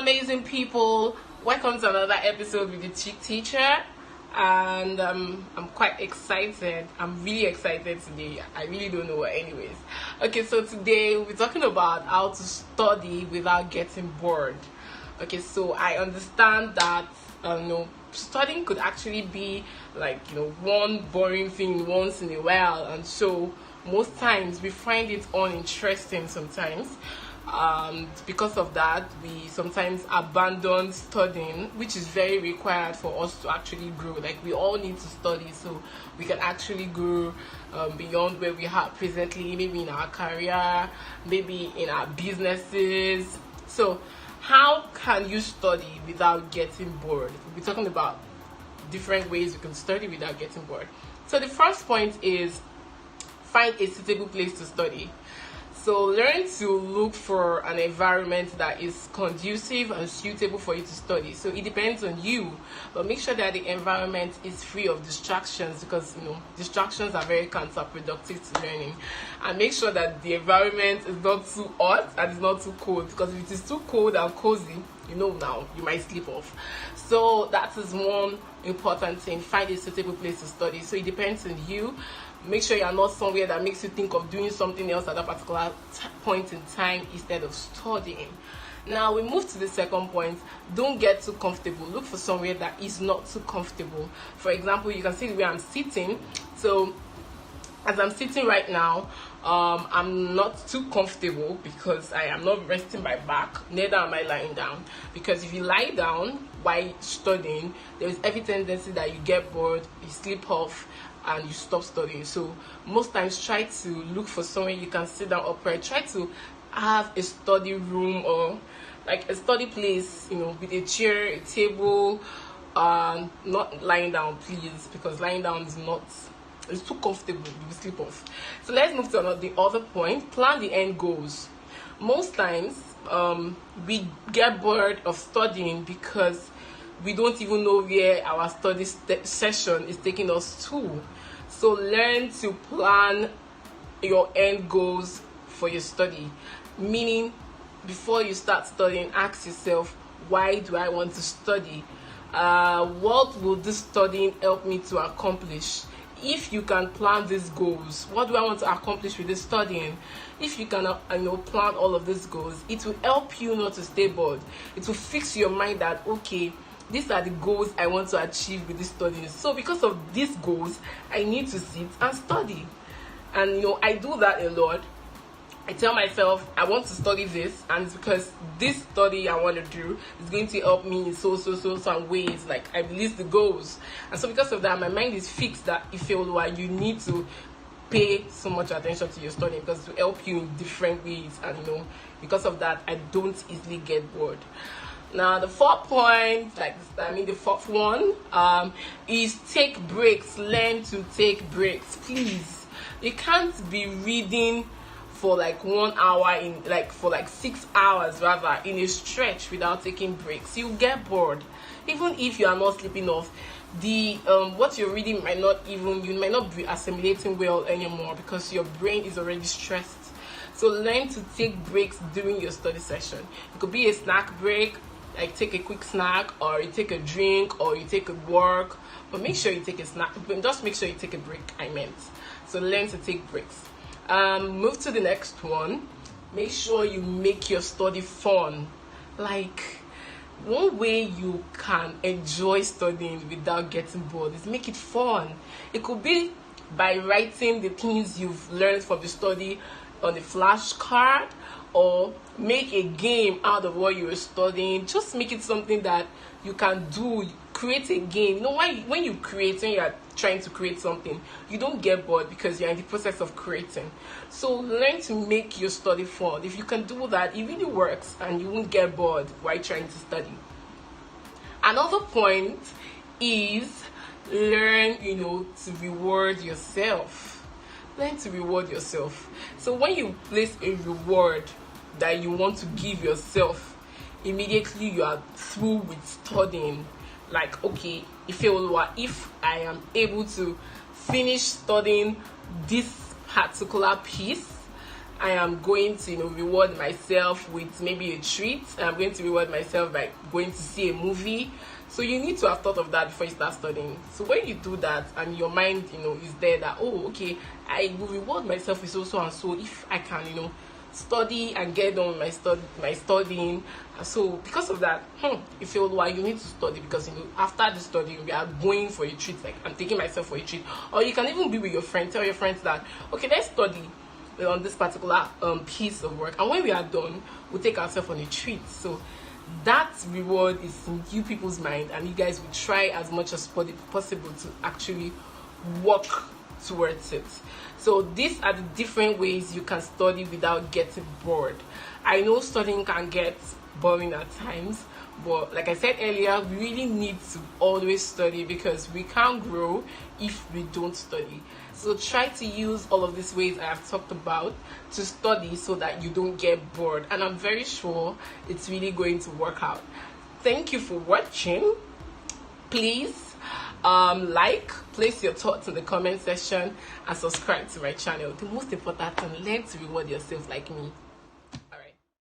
amazing people. Welcome to another episode with the Chick Teacher. And I'm quite excited. I'm really excited today. I really don't know what, anyways. Okay, so today we're talking about how to study without getting bored. Okay, so I understand that studying could actually be like one boring thing once in a while, and so most times we find it uninteresting sometimes. Because of that, we sometimes abandon studying, which is very required for us to actually grow. Like, we all need to study so we can actually grow beyond where we are presently, maybe in our career, maybe in our businesses. So how can you study without getting bored? We'll be talking about different ways you can study without getting bored. So the first point is find a suitable place to study. So learn to look for an environment that is conducive and suitable for you to study. So it depends on you, but make sure that the environment is free of distractions, because distractions are very counterproductive to learning. And make sure that the environment is not too hot and it's not too cold, because if it is too cold and cozy, now you might sleep off. So that is one important thing. Find a suitable place to study. So it depends on you. Make sure you're not somewhere that makes you think of doing something else at that particular point in time instead of studying. Now we move to the second point. Don't get too comfortable. Look for somewhere that is not too comfortable. For example, you can see where I'm sitting. So as I'm sitting right now, I'm not too comfortable because I am not resting my back, neither am I lying down. Because if you lie down while studying, there is every tendency that you get bored, you sleep off, and you stop studying. So most times try to look for somewhere you can sit down upright. Try to have a study room or like a study place, with a chair, a table, not lying down, please, because lying down it's too comfortable. You will sleep off. So let's move to the other point. Plan the end goals. Most times we get bored of studying because we don't even know where our study session is taking us to. So learn to plan your end goals for your study. Meaning, before you start studying, ask yourself, why do I want to study? What will this studying help me to accomplish? If you can plan these goals, what do I want to accomplish with this studying? If you can plan all of these goals, it will help you not to stay bored. It will fix your mind that, okay, these are the goals I want to achieve with this studying. So because of these goals, I need to sit and study. And I do that a lot. I tell myself I want to study this, and it's because this study I want to do is going to help me in so some ways. Like, I release the goals, and so because of that, my mind is fixed that if you need to pay so much attention to your studying, because it will help you in different ways. And because of that, I don't easily get bored. Now the fourth point, the fourth one, is take breaks. Learn to take breaks, please. You can't be reading for 1 hour for 6 hours rather in a stretch without taking breaks. You get bored. Even if you are not sleeping off, the what you're reading you might not be assimilating well anymore because your brain is already stressed. So learn to take breaks during your study session. It could be a snack break, like take a quick snack, or you take a drink, or you take a walk, but make sure you take a snack. Just make sure you take a break, So learn to take breaks. Move to the next one. Make sure you make your study fun. One way you can enjoy studying without getting bored is make it fun. It could be by writing the things you've learned from the study on the flashcard, or make a game out of what you were studying. Just make it something that you can do. Create a game. When you are trying to create something, you don't get bored because you're in the process of creating. So learn to make your study fun. If you can do that, it really works and you won't get bored while trying to study. Another point is learn, to reward yourself. Learn to reward yourself. So when you place a reward that you want to give yourself, immediately you are through with studying. Okay, if I am able to finish studying this particular piece, I am going to, reward myself with maybe a treat. I'm going to reward myself by going to see a movie. So you need to have thought of that before you start studying. So when you do that and your mind, is there that, oh, okay, I will reward myself with so and so if I can, study and get on my studying. So because of that, you feel why you need to study, because after the study we are going for a treat. Like, I'm taking myself for a treat. Or you can even be with your friends, tell your friends that, okay, let's study on this particular piece of work, and when we are done, we'll take ourselves on a treat. So that reward is in you people's mind, and you guys will try as much as possible to actually work towards it. So these are the different ways you can study without getting bored. I know studying can get boring at times, but like I said earlier, we really need to always study, because we can't grow if we don't study. So try to use all of these ways I have talked about to study so that you don't get bored, and I'm very sure it's really going to work out. Thank you for watching. Please place your thoughts in the comment section and subscribe to my channel. The most important thing, learn to reward yourself like me.